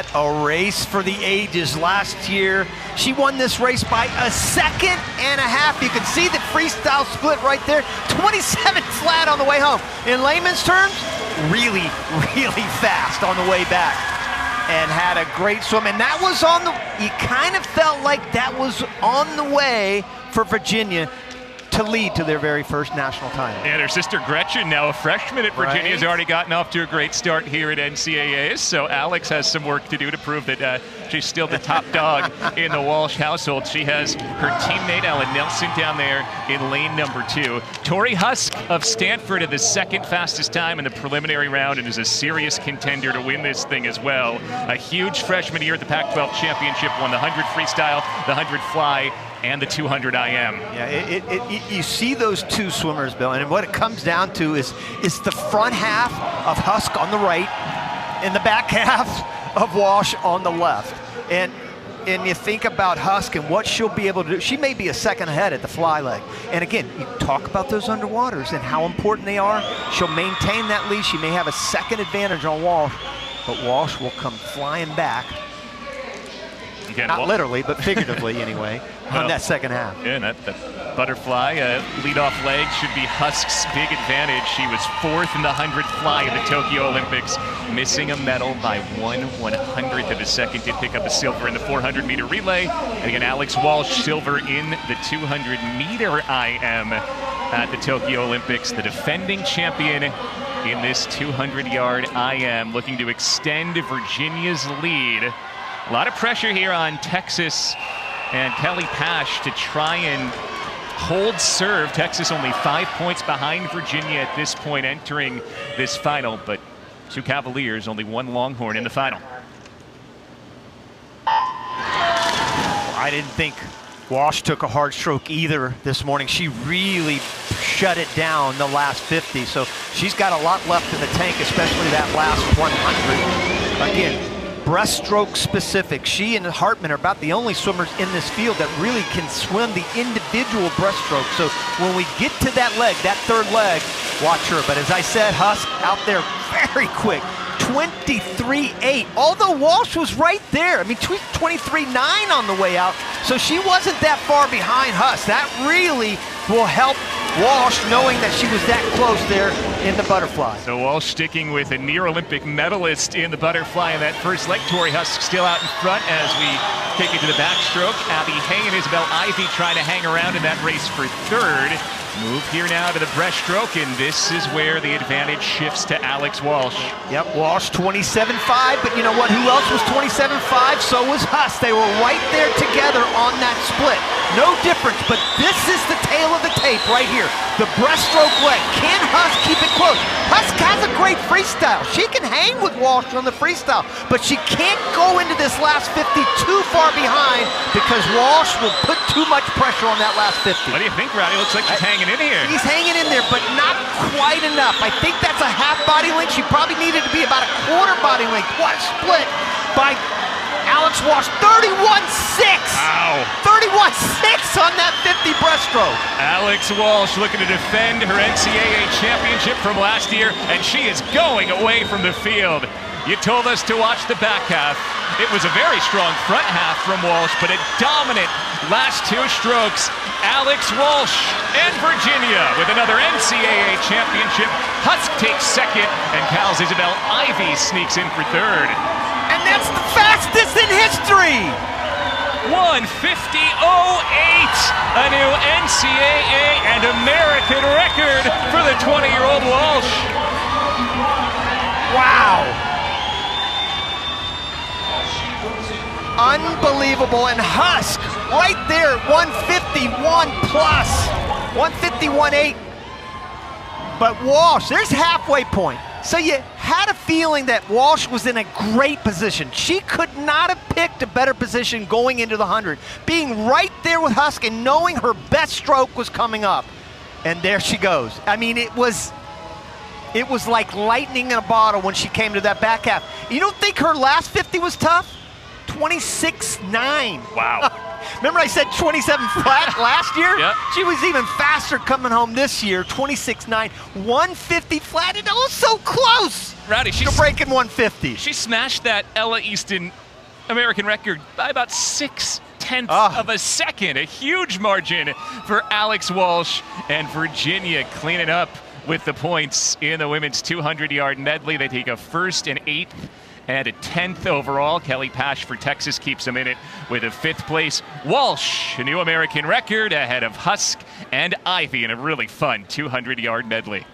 that a race for the ages. Last year, she won this race by 1.5 seconds. You can see the freestyle split right there. 27 flat on the way home. In layman's terms, really, really fast on the way back. And had a great swim. And that was on the, you kind of felt like that was on the way for Virginia to lead to their very first national title. And her sister Gretchen, now a freshman at Virginia, has already gotten off to a great start here at NCAAs. So Alex has some work to do to prove that she's still the top dog in the Walsh household. She has her teammate Ellen Nelson down there in lane number 2. Torri Huske of Stanford had the second fastest time in the preliminary round and is a serious contender to win this thing as well. A huge freshman year at the Pac-12 championship, won the 100 freestyle, the 100 fly, and the 200 IM. Yeah, you see those two swimmers, Bill, and what it comes down to is the front half of Huske on the right and the back half of Walsh on the left. And you think about Huske and what she'll be able to do. She may be a second ahead at the fly leg. And again, you talk about those underwaters and how important they are. She'll maintain that lead. She may have a second advantage on Walsh, but Walsh will come flying back. Again, not literally, but figuratively anyway, on that second half. Yeah, that butterfly lead-off leg should be Huske's big advantage. She was 4th in the 100 fly at the Tokyo Olympics, missing a medal by 1/100th of a second. Did pick up a silver in the 400-meter relay. And again, Alex Walsh, silver in the 200-meter IM at the Tokyo Olympics. The defending champion in this 200-yard IM, looking to extend Virginia's lead. A lot of pressure here on Texas and Kelly Pash to try and hold serve. Texas only 5 points behind Virginia at this point entering this final, but 2 Cavaliers, only 1 Longhorn in the final. I didn't think Walsh took a hard stroke either this morning. She really shut it down the last 50, so she's got a lot left in the tank, especially that last 100. Again, breaststroke specific. She and Hartman are about the only swimmers in this field that really can swim the individual breaststroke. So when we get to that leg, that third leg, watch her. But as I said, Huske out there very quick. 23.8, although Walsh was right there. I mean, 23.9 on the way out, so she wasn't that far behind Huske. That really will help Walsh, knowing that she was that close there in the butterfly. So Walsh sticking with a near Olympic medalist in the butterfly in that first leg. Torri Huske still out in front as we take it to the backstroke. Abby Hay and Isabel Ivey trying to hang around in that race for 3rd. Move here now to the breaststroke, and this is where the advantage shifts to Alex Walsh. Yep, Walsh 27.5, but you know what? Who else was 27.5? So was Huske. They were right there together on that split. No difference, but this is the tail of the tape right here. The breaststroke leg. Can Huske keep it close? Huske has a great freestyle. She can hang with Walsh on the freestyle, but she can't go into this last 50 too far behind because Walsh will put too much pressure on that last 50. What do you think, Rowdy? Looks like she's hanging in here. He's hanging in there, but not quite enough. I think that's a half body length. She probably needed to be about a quarter body length. What split by Alex Walsh, 31.6. Wow. 31.6 on that 50 breaststroke. Alex Walsh looking to defend her NCAA championship from last year, and she is going away from the field. You told us to watch the back half. It was a very strong front half from Walsh, but a dominant last 2 strokes. Alex Walsh and Virginia with another NCAA championship. Huske takes 2nd, and Cal's Isabel Ivey sneaks in for 3rd. And that's the fastest in history. 1:50.08, a new NCAA and American record for the 20-year-old Walsh. Wow. Unbelievable. And Huske right there, 151 plus, 151.8. But Walsh, there's halfway point. So you had a feeling that Walsh was in a great position. She could not have picked a better position going into the 100. Being right there with Huske and knowing her best stroke was coming up. And there she goes. I mean, it was like lightning in a bottle when she came to that back half. You don't think her last 50 was tough? 26.9. Wow. Remember I said 27 flat last year? Yep. She was even faster coming home this year, 26.9, 150 flat. It was so close Rowdy, to breaking 150. She smashed that Ella Easton American record by about 6/10 of a second. A huge margin for Alex Walsh, and Virginia cleaning up with the points in the women's 200-yard medley. They take a 1st and 8th and a 10th overall. Kelly Pash for Texas keeps them in it with a 5th place. Walsh, a new American record ahead of Huske and Ivey in a really fun 200-yard medley.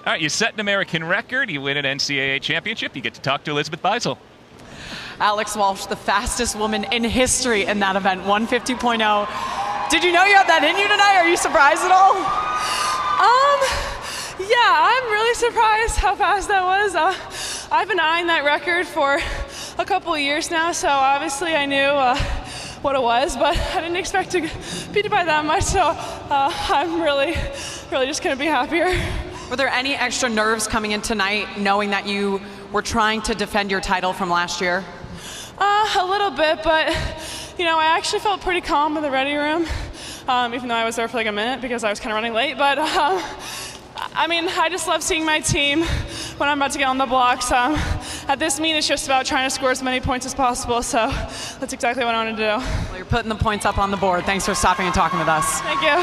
All right, you set an American record, you win an NCAA championship, you get to talk to Elizabeth Beisel. Alex Walsh, the fastest woman in history in that event, 150.0. Did you know you had that in you tonight? Are you surprised at all? Yeah, I'm really surprised how fast that was. I've been eyeing that record for a couple of years now, so obviously I knew what it was, but I didn't expect to beat it by that much, so I'm really just gonna be happier. Were there any extra nerves coming in tonight, knowing that you were trying to defend your title from last year? A little bit, but you know, I actually felt pretty calm in the ready room, even though I was there for like a minute because I was kind of running late. But I mean, I just love seeing my team when I'm about to get on the blocks. At this meet, it's just about trying to score as many points as possible, so that's exactly what I want to do. Well, you're putting the points up on the board. Thanks for stopping and talking with us. Thank you.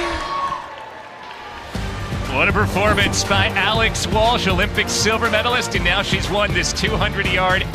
What a performance by Alex Walsh, Olympic silver medalist, and now she's won this 200-yard